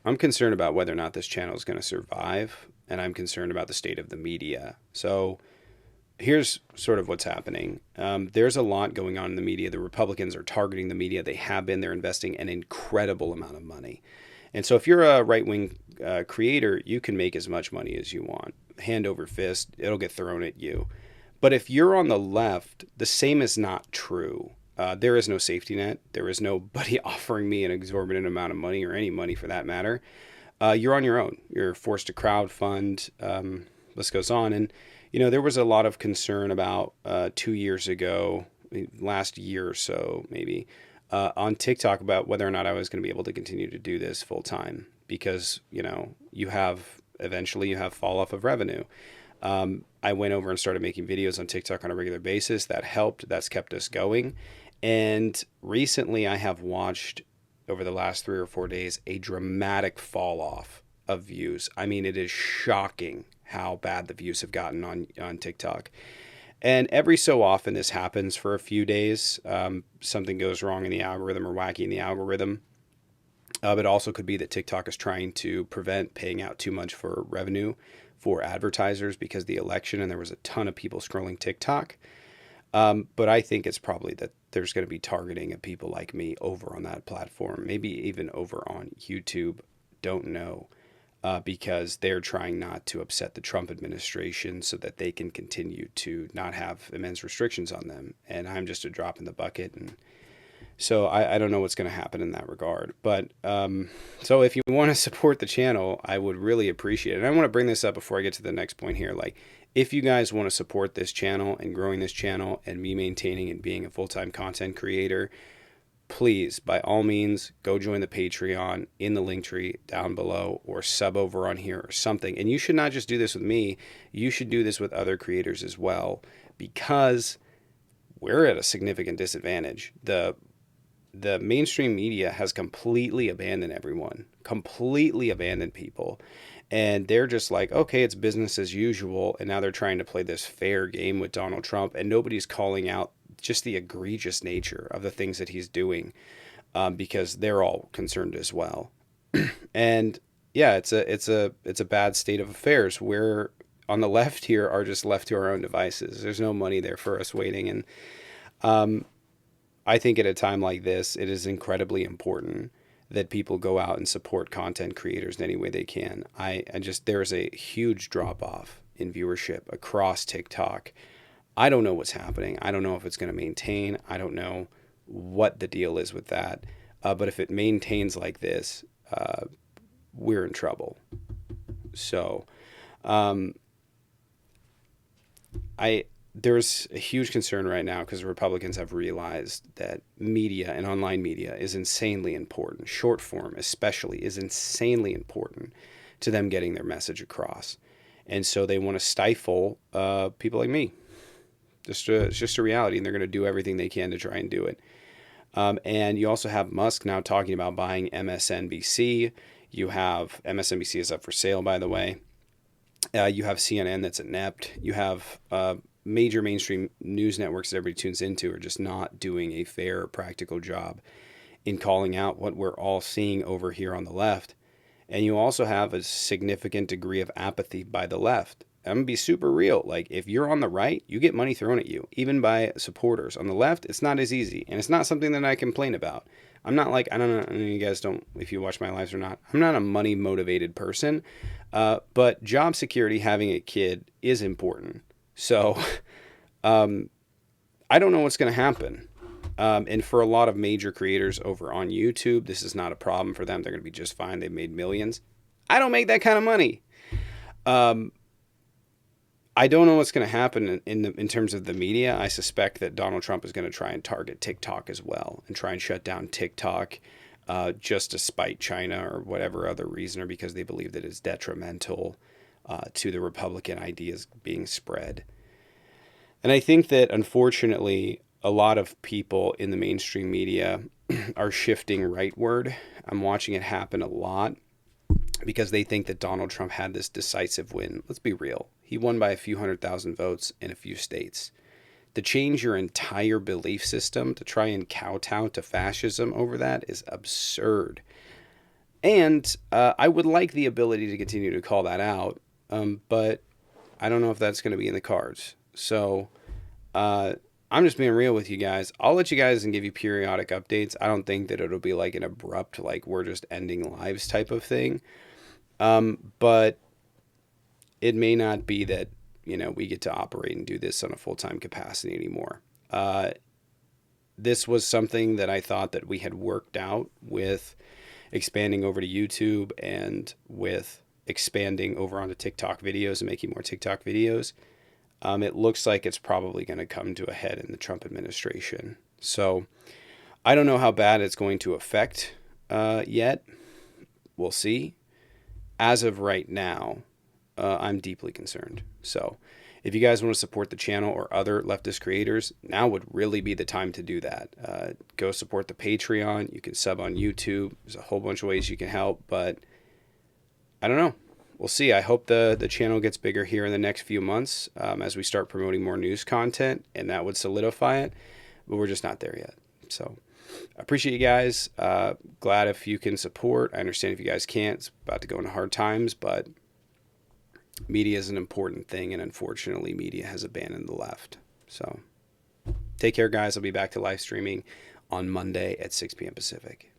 I'm concerned about whether or not this channel is going to survive, and I'm concerned about the state of the media. So here's sort of what's happening. There's a lot going on in the media. The Republicans are targeting the media. They have been. They're investing an incredible amount of money. And so if you're a right wing creator, you can make as much money as you want. Hand over fist, it'll get thrown at you. But if you're on the left, the same is not true. There is no safety net. There is nobody offering me an exorbitant amount of money or any money for that matter. You're on your own. You're forced to crowdfund. List goes on. And, there was a lot of concern about 2 years ago, last year or so, maybe, on TikTok about whether or not I was going to be able to continue to do this full time because, eventually you have fall off of revenue. I went over and started making videos on TikTok on a regular basis. That helped. That's kept us going. And recently I have watched over the last 3 or 4 days a dramatic fall off of views. I mean, it is shocking how bad the views have gotten on TikTok. And every so often this happens for a few days. Something goes wrong in the algorithm or wacky in the algorithm. It also could be that TikTok is trying to prevent paying out too much for revenue for advertisers because of the election and there was a ton of people scrolling TikTok. But I think it's probably that there's going to be targeting of people like me over on that platform, maybe even over on YouTube. Don't know. Because they're trying not to upset the Trump administration so that they can continue to not have immense restrictions on them. And I'm just a drop in the bucket. And so I don't know what's going to happen in that regard. But so if you want to support the channel, I would really appreciate it. And I want to bring this up before I get to the next point here. Like, if you guys want to support this channel and growing this channel and me maintaining and being a full-time content creator, please, by all means, go join the Patreon in the link tree down below or sub over on here or something. And you should not just do this with me. You should do this with other creators as well because we're at a significant disadvantage. The mainstream media has completely abandoned everyone, completely abandoned people. And they're just like, okay, it's business as usual. And now they're trying to play this fair game with Donald Trump. And nobody's calling out just the egregious nature of the things that he's doing because they're all concerned as well. And yeah, it's a bad state of affairs. We're on the left here are just left to our own devices. There's no money there for us waiting. And I think at a time like this, it is incredibly important that people go out and support content creators in any way they can. I just, there's a huge drop off in viewership across TikTok. I don't know what's happening. I don't know if it's going to maintain. I don't know what the deal is with that. But if it maintains like this, we're in trouble. So, there's a huge concern right now because Republicans have realized that media and online media is insanely important. Short form, especially, is insanely important to them getting their message across. And so they want to stifle people like me. It's just a reality, and they're going to do everything they can to try and do it. And you also have Musk now talking about buying MSNBC. You have MSNBC is up for sale, by the way. You have CNN that's inept. You have major mainstream news networks that everybody tunes into are just not doing a fair, practical job in calling out what we're all seeing over here on the left. And you also have a significant degree of apathy by the left. I'm going to be super real. Like, if you're on the right, you get money thrown at you, even by supporters. On the left, it's not as easy. And it's not something that I complain about. I'm not like, I don't know, you guys don't, if you watch my lives or not, I'm not a money motivated person. But job security, having a kid is important. So I don't know what's going to happen. And for a lot of major creators over on YouTube, this is not a problem for them. They're going to be just fine. They've made millions. I don't make that kind of money. I don't know what's going to happen in terms of the media. I suspect that Donald Trump is going to try and target TikTok as well and try and shut down TikTok just to spite China or whatever other reason, or because they believe that it's detrimental to the Republican ideas being spread. And I think that, unfortunately, a lot of people in the mainstream media are shifting rightward. I'm watching it happen a lot because they think that Donald Trump had this decisive win. Let's be real. He won by a few 100,000 votes in a few states. To change your entire belief system, to try and kowtow to fascism over that is absurd. And I would like the ability to continue to call that out, but I don't know if that's going to be in the cards. So I'm just being real with you guys. I'll let you guys and give you periodic updates. I don't think that it'll be like an abrupt, like we're just ending lives type of thing. But it may not be that, we get to operate and do this on a full-time capacity anymore. This was something that I thought that we had worked out with expanding over to YouTube and with expanding over onto TikTok videos and making more TikTok videos. It looks like it's probably going to come to a head in the Trump administration. So I don't know how bad it's going to affect yet. We'll see. As of right now, I'm deeply concerned. So if you guys want to support the channel or other leftist creators, now would really be the time to do that. Go support the Patreon. You can sub on YouTube. There's a whole bunch of ways you can help, but I don't know. We'll see. I hope the channel gets bigger here in the next few months as we start promoting more news content, and that would solidify it, but we're just not there yet. So I appreciate you guys. Glad if you can support. I understand if you guys can't. It's about to go into hard times, but media is an important thing, and unfortunately, media has abandoned the left. So take care, guys. I'll be back to live streaming on Monday at 6 p.m. Pacific.